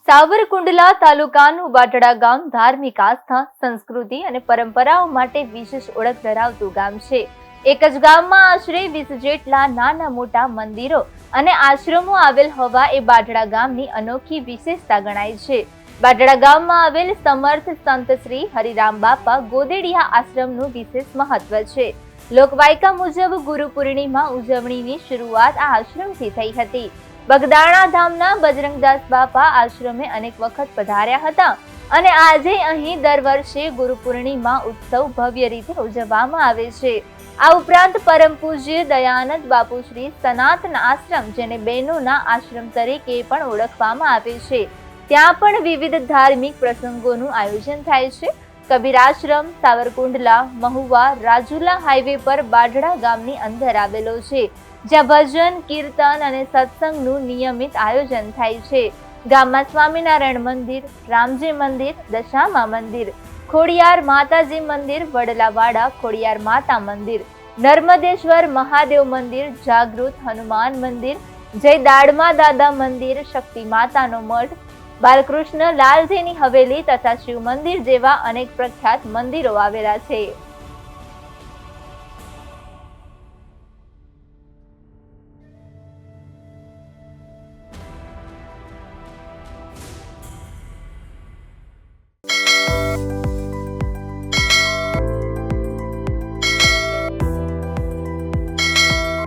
સાવરકુંડલા તાલુકાનું બાટડા ગામ ધાર્મિક આસ્થા, સંસ્કૃતિ અને પરંપરાઓ માટે વિશેષ ઓળખ ધરાવતું ગામ છે. એક જ ગામમાં આશરે 20 જેટલા નાના મોટા મંદિરો અને આશ્રમો આવેલ હોવા એ બાટડા ગામની અનોખી વિશેષતા ગણાય છે. બાટડા ગામમાં આવેલ સમર્થ સંત શ્રી હરિરામ બાપા ગોદેડિયા આશ્રમનું વિશેષ મહત્વ છે. લોકવાયકા મુજબ ગુરુ પૂર્ણિમા ઉજવણીની શરૂઆત આ આશ્રમથી થઈ હતી. બગદાણા ધામના બજરંગદાસ બાપા આશ્રમે અનેક વખત પધાર્યા હતા અને આજે અહીં દર વર્ષે ગુરુ પૂર્ણિમા ઉત્સવ ભવ્ય રીતે ઉજવવામાં આવે છે. આ ઉપરાંત પરમ પૂજ્ય દયાનંદ બાપુ શ્રી સનાતન આશ્રમ, જેને બહેનોના આશ્રમ તરીકે પણ ઓળખવામાં આવે છે, ત્યાં પણ વિવિધ ધાર્મિક પ્રસંગોનું આયોજન થાય છે. કબીર આશ્રમ સાવરકુંડલા મહુવા રાજુલા હાઈવે પર બાઢડા ગામની અંદર આવેલો છે, જ્યાં ભજન, કીર્તન અને સત્સંગનું નિયમિત આયોજન થાય છે. ગામમાં સ્વામિનારાયણ મંદિર, રામજી મંદિર, દશામા મંદિર, ખોડિયાર માતાજી મંદિર, વડલાવાડા ખોડિયાર માતા મંદિર, નર્મદેશ્વર મહાદેવ મંદિર, જાગૃત હનુમાન મંદિર, જય દાડમા દાદા મંદિર, શક્તિ માતાનો મઠ, બાલકૃષ્ણ લાલજીની હવેલી તથા શિવ મંદિર જેવા અનેક પ્રખ્યાત મંદિરો આવેલા છે.